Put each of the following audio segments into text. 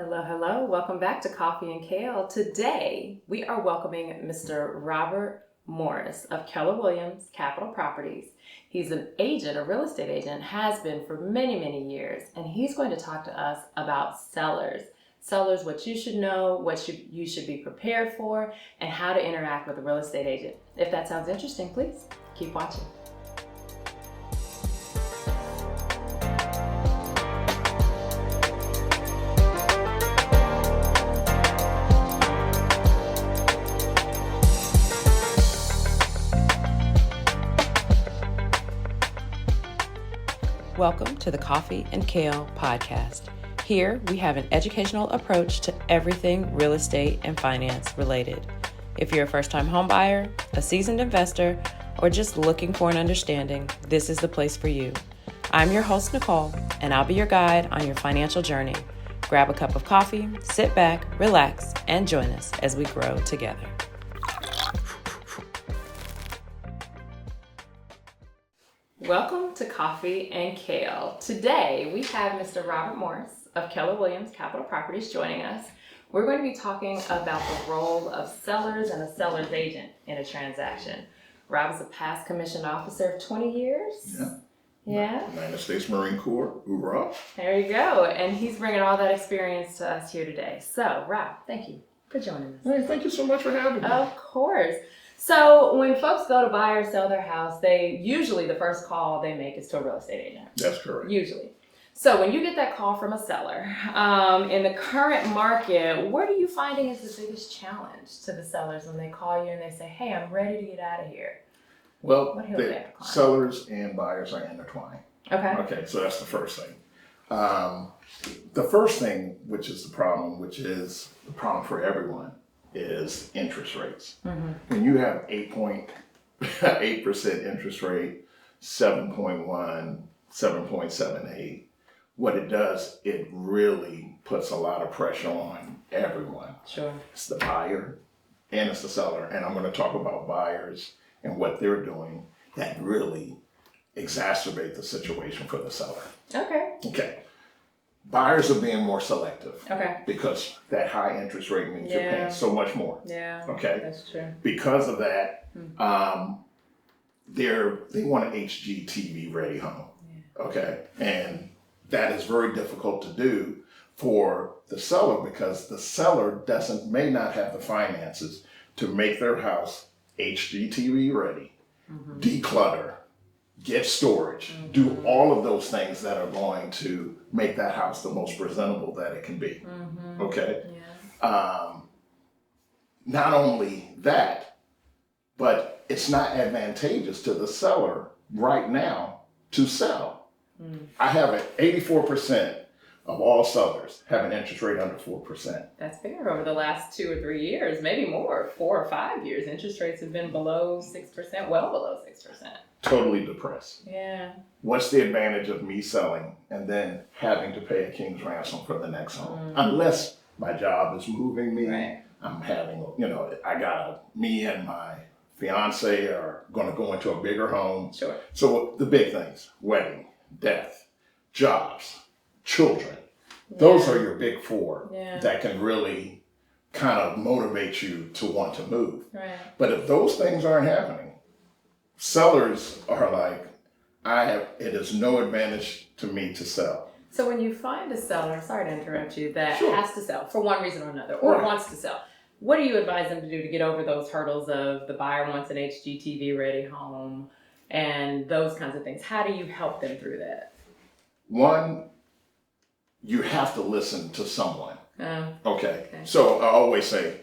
Hello, hello. Welcome back to Coffee and Kale. Today, we are welcoming Mr. Robert Morris of Keller Williams Capital Properties. He's an agent, a real estate agent, has been for many, many years, and he's going to talk to us about sellers. Sellers, what you should know, what you should be prepared for, and how to interact with a real estate agent. If that sounds interesting, please keep watching. Welcome to the Coffee and Kale podcast. Here we have an educational approach to everything real estate and finance related. If you're a first-time home buyer, a seasoned investor, or just looking for an understanding, this is the place for you. I'm your host, Nicole, and I'll be your guide on your financial journey. Grab a cup of coffee, sit back, relax, and join us as we grow together. Welcome to Coffee and Kale. Today we have Mr. Robert Morris of Keller Williams Capital Properties joining us. We're going to be talking about the role of sellers and a seller's agent in a transaction. Rob is a past commissioned officer of 20 years. Yeah. United States Marine Corps, hoorah. There you go. And he's bringing all that experience to us here today. So, Rob, thank you for joining us. Hey, thank you so much for having me. Of course. So when folks go to buy or sell their house, usually the first call they make is to a real estate agent. That's correct. Usually. So when you get that call from a seller, in the current market, what are you finding is the biggest challenge to the sellers when they call you and they say, hey, I'm ready to get out of here? Well, the sellers and buyers are intertwined. Okay, so that's the first thing. The first thing, which is the problem for everyone, is interest rates. Mm-hmm. When you have 8.8% interest rate, 7.1, 7.78, what it does, it really puts a lot of pressure on everyone. Sure. It's the buyer and it's the seller. And I'm going to talk about buyers and what they're doing that really exacerbate the situation for the seller. Okay. Buyers are being more selective. Okay. Because that high interest rate means you're paying so much more. Yeah. Okay. That's true. Because of that, they want an HGTV ready home. Yeah. Okay. And that is very difficult to do for the seller because the seller may not have the finances to make their house HGTV ready, declutter, get storage, do all of those things that are going to make that house the most presentable that it can be. Okay? Yeah. Not only that, but it's not advantageous to the seller right now to sell. I have 84% of all sellers have an interest rate under 4%. That's fair. Over the last 2 or 3 years, maybe more, 4 or 5 years, interest rates have been below 6%, well below 6%. Totally depressed. Yeah. What's the advantage of me selling and then having to pay a king's ransom for the next home? Unless my job is moving me. Right. I'm having, me and my fiance are going to go into a bigger home. Sure. So the big things, wedding, death, jobs, children, those are your big four that can really kind of motivate you to want to move. Right. But if those things aren't happening, sellers are like, it is no advantage to me to sell. So when you find a seller, sorry to interrupt you, that has to sell for one reason or another, or wants to sell, what do you advise them to do to get over those hurdles of the buyer wants an HGTV ready home and those kinds of things? How do you help them through that? Have to listen to someone. Okay. So I always say,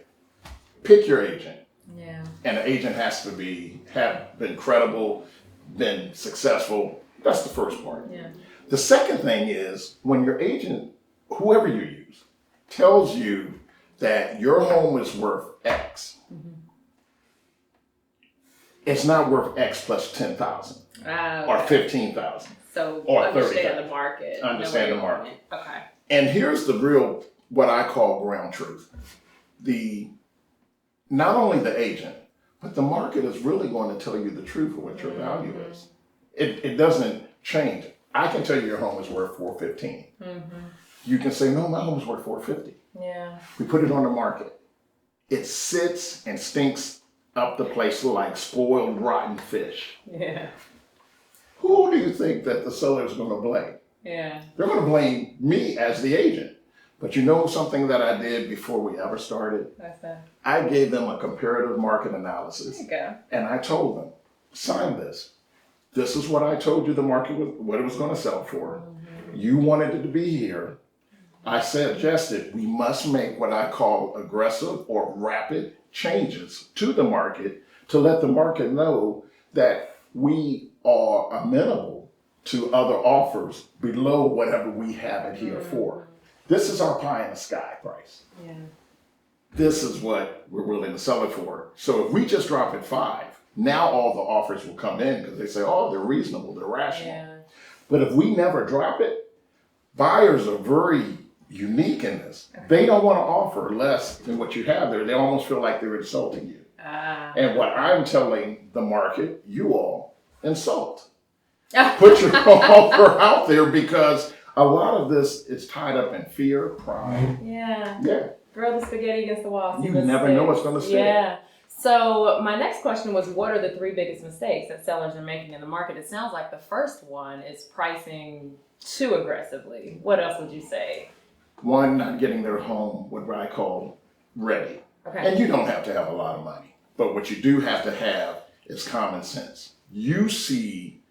pick your agent. Yeah. And an agent has to have been credible, been successful. That's the first part. Yeah. The second thing is when your agent, whoever you use, tells you that your home is worth X, it's not worth X plus 10,000 or 15,000. So or understand the market. Understand the market. Okay. And here's the real, what I call ground truth. Not only the agent, but the market is really going to tell you the truth of what your value is. It doesn't change. I can tell you your home is worth $415. You can say, no, my home's worth $450. Yeah. We put it on the market. It sits and stinks up the place like spoiled, rotten fish. Yeah. Who do you think that the seller is going to blame? Yeah. They're going to blame me as the agent. But you know something that I did before we ever started? What's that? I gave them a comparative market analysis. There you go. And I told them, sign this. This is what I told you the market was, what it was going to sell for. Mm-hmm. You wanted it to be here. I suggested we must make what I call aggressive or rapid changes to the market to let the market know that we are amenable to other offers below whatever we have it here for. This is our pie in the sky price. Yeah. This is what we're willing to sell it for. So if we just drop it 5, now all the offers will come in because they say, oh, they're reasonable, they're rational. Yeah. But if we never drop it, buyers are very unique in this. Okay. They don't want to offer less than what you have there. They almost feel like they're insulting you. And what I'm telling the market, you all insult. Put your offer out there because a lot of this is tied up in fear, pride. Yeah. Yeah. Throw the spaghetti against the wall. You never know what's going to stick. Yeah. So my next question was, what are the 3 biggest mistakes that sellers are making in the market? It sounds like the first one is pricing too aggressively. What else would you say? 1, not getting their home what I call ready. Okay. And you don't have to have a lot of money. But what you do have to have is common sense. You see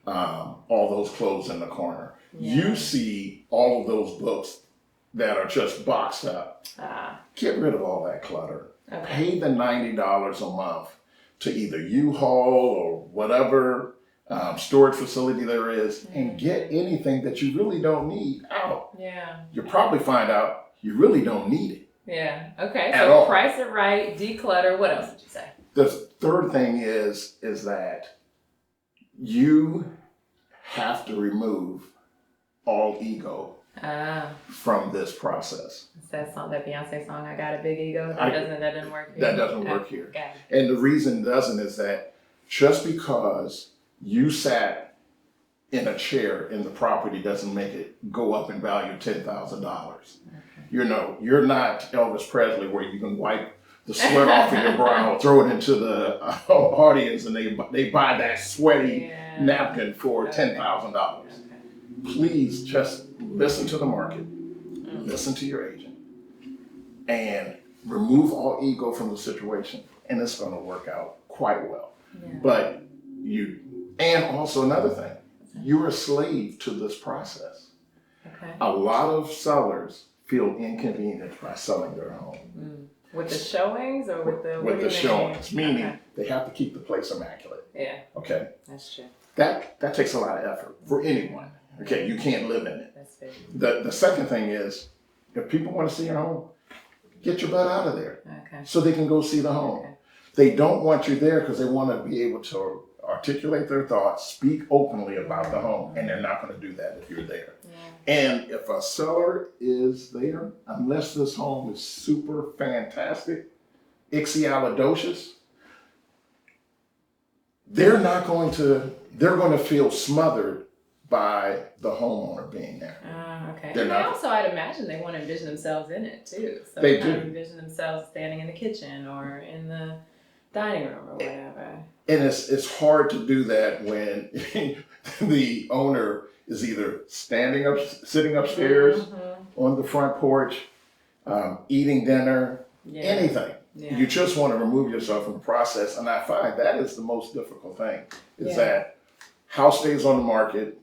all those clothes in the corner. Yeah. You see all of those books that are just boxed up. Get rid of all that clutter. Okay. Pay the $90 a month to either U-Haul or whatever storage facility there is, and get anything that you really don't need out. Yeah. You'll probably find out you really don't need it. Yeah. Okay. So price it right, declutter. What else would you say? The third thing is that you have to remove all ego from this process. It's that song, that Beyonce song, I Got a Big Ego. That didn't work here. That doesn't work here. Okay. And the reason it doesn't is that just because you sat in a chair in the property doesn't make it go up in value $10,000. Okay. You know, you're not Elvis Presley where you can wipe the sweat off of your brow, throw it into the audience, and they buy that sweaty napkin for $10,000. Okay. Please just listen to the market, listen to your agent, and remove all ego from the situation, and it's going to work out quite well. Yeah. But and also another thing, you're a slave to this process. Okay. A lot of sellers feel inconvenienced by selling their home. With the showings or with the... With the showings, meaning they have to keep the place immaculate. Yeah. Okay? That's true. That takes a lot of effort for anyone. Okay? You can't live in it. That's fair. The second thing is, if people want to see your home, get your butt out of there. Okay. So they can go see the home. Okay. They don't want you there because they want to be able to articulate their thoughts, speak openly about the home, and they're not going to do that if you're there. Yeah. And if a seller is there, unless this home is super fantastic, ixyalidocious, they're going to feel smothered by the homeowner being there. Okay. And also, I'd imagine they want to envision themselves in it too. So they do. Envision themselves standing in the kitchen or in the dining room or whatever. And it's hard to do that when the owner is either sitting upstairs on the front porch, eating dinner, anything. Yeah. You just want to remove yourself from the process. And I find that is the most difficult thing, is that house stays on the market.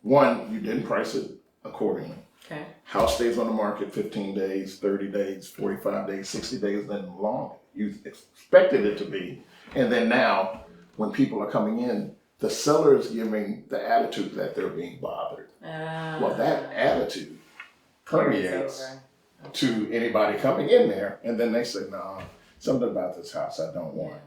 1, you didn't price it accordingly. Okay. House stays on the market 15 days, 30 days, 45 days, 60 days, then longer. You expected it to be. And then now, when people are coming in, the seller is giving the attitude that they're being bothered. Well, that attitude permeates to anybody coming in there, and then they say, no, something about this house I don't want.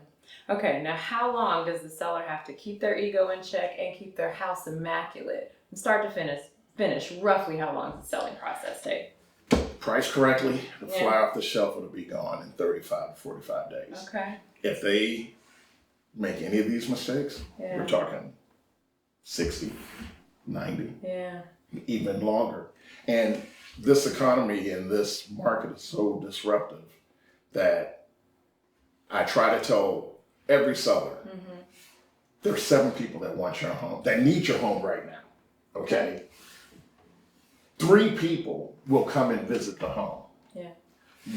Okay, now how long does the seller have to keep their ego in check and keep their house immaculate from start to finish? Roughly how long does the selling process take? Priced correctly, the fly off the shelf will be gone in 35 to 45 days. Okay. If they make any of these mistakes, we're talking 60, 90, even longer. And this economy and this market is so disruptive that I try to tell every seller, there are 7 people that want your home, that need your home right now, okay? 3 people will come and visit the home. Yeah.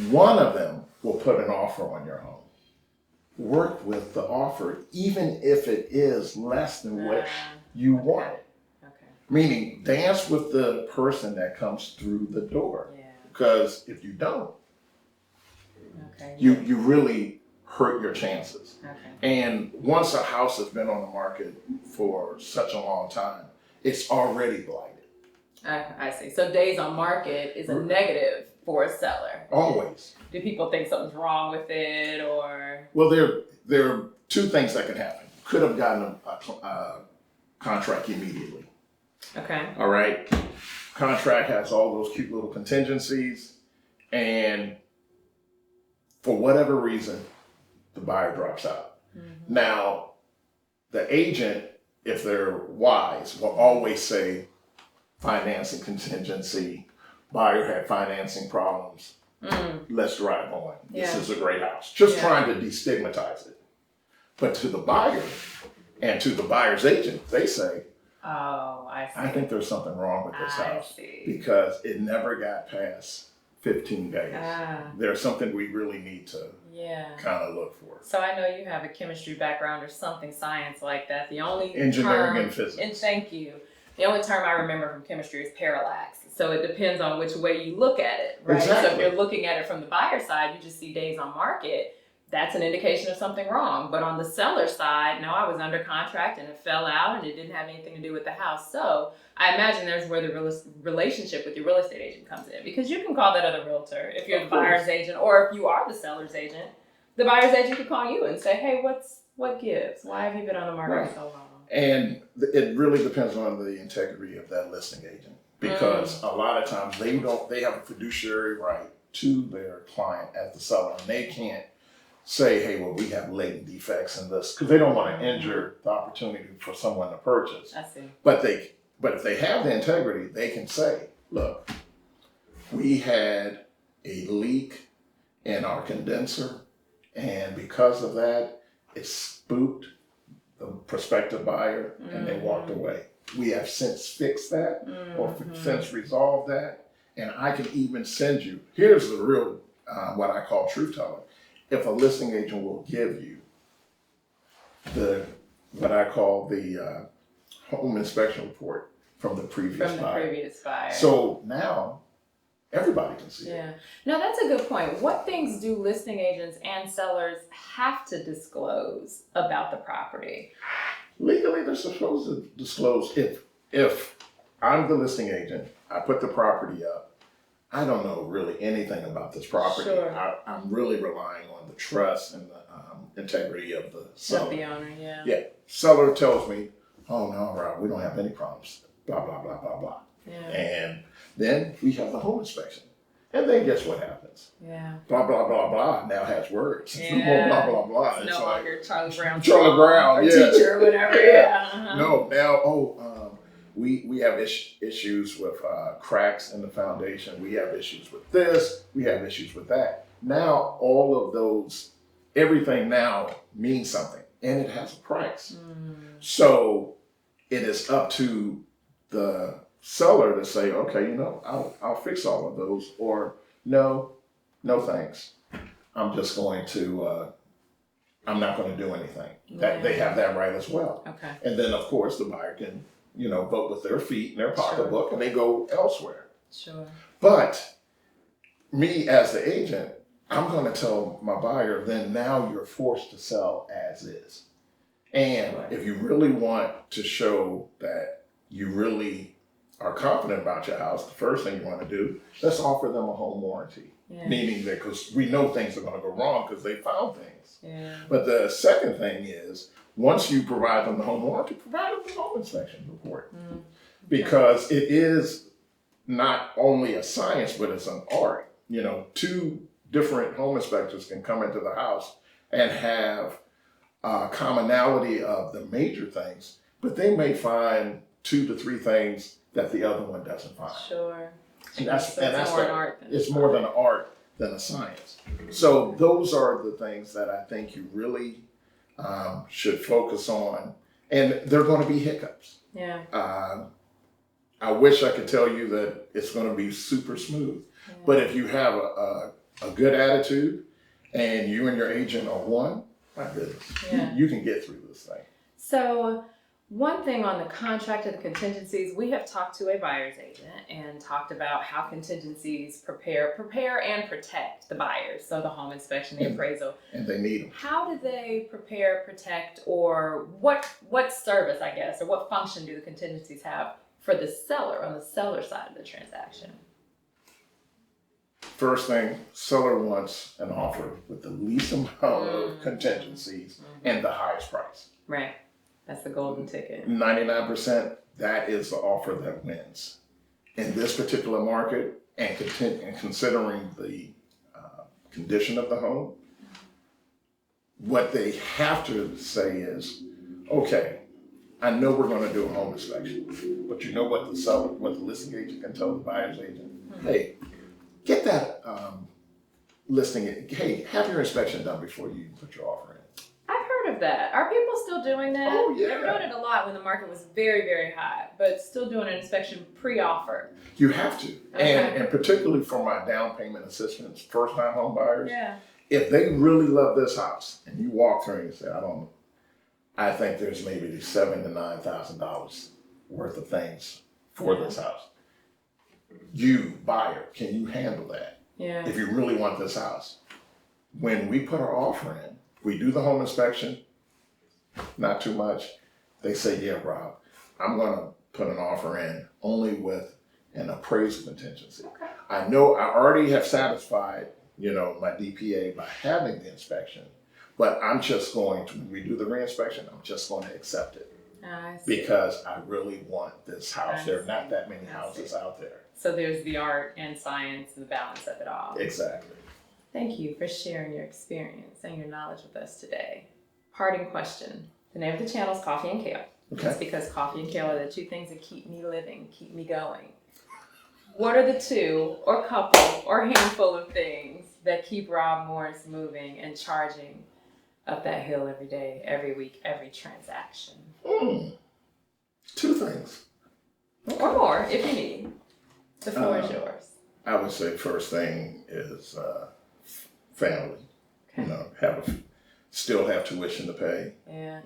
1 of them will put an offer on your home. Work with the offer, even if it is less than what you want. Okay. Meaning, dance with the person that comes through the door. Yeah. Because if you don't, Okay. you really hurt your chances. Okay. And once a house has been on the market for such a long time, it's already blighted. I see. So days on market is a negative for a seller. Always. Do people think something's wrong with it, or? Well, there are 2 things that can happen. Could have gotten a contract immediately. Okay. All right. Contract has all those cute little contingencies, and for whatever reason, the buyer drops out. Now, the agent, if they're wise, will always say financing contingency, buyer had financing problems. Let's drive on. This is a great house. Just trying to destigmatize it. But to the buyer and to the buyer's agent, they say, oh, I see. I think there's something wrong with this house see. because it never got past 15 days. There's something we really need to kind of look for. So I know you have a chemistry background or something, science like that. The only engineering term, and physics. And thank you. The only term I remember from chemistry is parallax. So it depends on which way you look at it, right? Exactly. So if you're looking at it from the buyer side, you just see days on market. That's an indication of something wrong. But on the seller side, no, I was under contract and it fell out and it didn't have anything to do with the house. So I imagine there's where the relationship with your real estate agent comes in, because you can call that other realtor if you're the buyer's agent, or if you are the seller's agent, the buyer's agent could call you and say, hey, what gives? Why have you been on the market so long? And it really depends on the integrity of that listing agent, because a lot of times they have a fiduciary right to their client as the seller, and they can't say, hey, well, we have latent defects in this, because they don't want to injure the opportunity for someone to purchase. I see. But if they have the integrity, they can say, look, we had a leak in our condenser, and because of that, it spooked the prospective buyer and they walked away. We have since fixed that or since resolved that, and I can even send you, here's the real, what I call truth telling. If a listing agent will give you what I call the home inspection report from the previous buyer. So now everybody can see it. Yeah. No, that's a good point. What things do listing agents and sellers have to disclose about the property? Legally, they're supposed to disclose if I'm the listing agent, I put the property up, I don't know really anything about this property. Sure. I'm really relying on the trust and the integrity of the seller. Of the owner, Yeah. Seller tells me, oh no, Rob, we don't have any problems. Blah, blah, blah, blah, blah. Yeah. And then we have the home inspection. And then guess what happens? Yeah. Blah, blah, blah, blah now has words. Yeah. No more blah, blah, blah. It's no longer Charlie Brown. Charlie Brown, or yeah. teacher or whatever, yeah. No, now, we have issues with cracks in the foundation. We have issues with this. We have issues with that. Now, all of those, everything now means something, and it has a price. So it is up to the seller to say, okay, I'll fix all of those, or no thanks. I'm just going to, I'm not going to do anything. That they have that right as well. Okay. And then of course the buyer can, vote with their feet in their pocketbook and they go elsewhere. Sure. But me as the agent, I'm going to tell my buyer, then now you're forced to sell as is. And if you really want to show that you really are confident about your house, the first thing you want to do, let's offer them a home warranty. Yeah. Meaning that, because we know things are going to go wrong because they found things. Yeah. But the second thing is, once you provide them the home warranty, provide them the home inspection report. Because it is not only a science, but it's an art. 2 different home inspectors can come into the house and have a commonality of the major things, but they may find 2 to 3 things that the other one doesn't find. Sure. And that's It's more an art than it's more than an art than a science. So those are the things that I think you really should focus on. And there are going to be hiccups. Yeah. I wish I could tell you that it's going to be super smooth. Yeah. But if you have a good attitude and you and your agent are one, my goodness, Yeah. you can get through this thing. So one thing on the contract and the contingencies, we have talked to a buyer's agent and talked about how contingencies prepare and protect the buyers. So the home inspection, the appraisal. And they need them. How do they prepare, protect, or what service, I guess, or what function do the contingencies have for the seller on the seller side of the transaction? First thing, seller wants an offer with the least amount of contingencies and the highest price. Right. That's the golden ticket. 99%, that is the offer that wins. In this particular market, and considering the condition of the home, what they have to say is, okay, I know we're going to do a home inspection, but you know what the listing agent can tell the buyer's agent? Hey, get that listing, hey, have your inspection done before you put your offer in. I've heard of that. Are people still doing that? Oh, yeah. They were doing it a lot when the market was very, very high, but still doing an inspection pre-offer. You have to. Okay. And particularly for my down payment assistance, first-time home buyers, Yeah. if they really love this house and you walk through and you say, I think there's maybe $7,000 to $9,000 worth of things for this house. You, buyer, can you handle that? Yeah. If you really want this house. When we put our offer in, we do the home inspection, not too much. They say, yeah, Rob, I'm going to put an offer in only with an appraisal contingency. Okay. I know I already have satisfied, my DPA by having the inspection, but I'm just going to, when we do the reinspection, I'm just going to accept it. I see. Because I really want this house. There are not that many houses out there. So there's the art and science and the balance of it all. Exactly. Thank you for sharing your experience and your knowledge with us today. Parting question. The name of the channel is Coffee and Kale. Okay. That's because coffee and kale are the two things that keep me living, keep me going. What are the two or couple or handful of things that keep Rob Morris moving and charging up that hill every day, every week, every transaction? Two things. Or more, if you need. The floor is yours. I would say first thing is family. Okay. Still have tuition to pay. Yeah.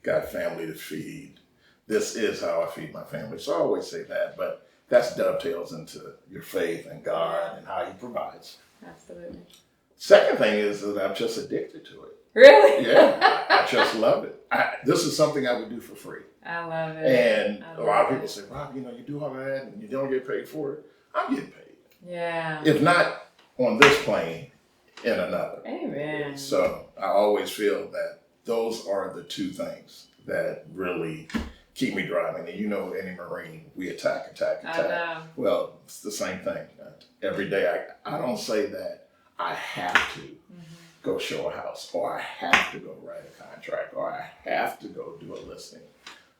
Got family to feed. This is how I feed my family. So I always say that, but that dovetails into your faith in God and how He provides. Absolutely. Second thing is that I'm just addicted to it. Really? Yeah, I just love it. This is something I would do for free. I love it. And a lot of people say, Rob, you do all of that and you don't get paid for it. I'm getting paid. Yeah. If not on this plane, in another. Amen. So I always feel that those are the two things that really keep me driving. And any Marine, we attack. I know. Well, it's the same thing. Every day, I don't say that I have to go show a house, or I have to go write a contract, or I have to go do a listing.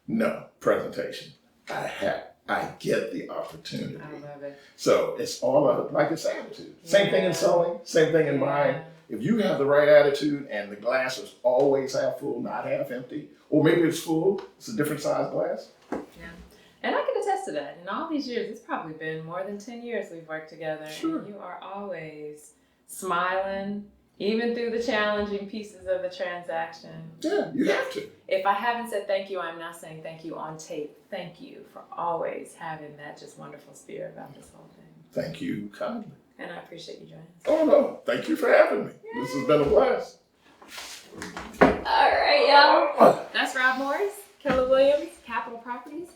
No, presentation. I get the opportunity. I love it. So it's all like it's attitude. Same thing in selling, same thing in buying. If you have the right attitude and the glass is always half full, not half empty, or maybe it's full, it's a different size glass. Yeah. And I can attest to that. In all these years, it's probably been more than 10 years we've worked together. Sure. And you are always smiling, even through the challenging pieces of the transaction. Yeah, you have to. If I haven't said thank you, I'm now saying thank you on tape. Thank you for always having that just wonderful spirit about this whole thing. Thank you kindly. And I appreciate you joining us. Oh no, thank you for having me. This has been a blast. All right, y'all. That's Rob Morris, Keller Williams, Capital Properties.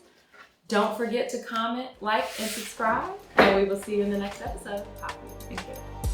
Don't forget to comment, like, and subscribe. And we will see you in the next episode. Thank you.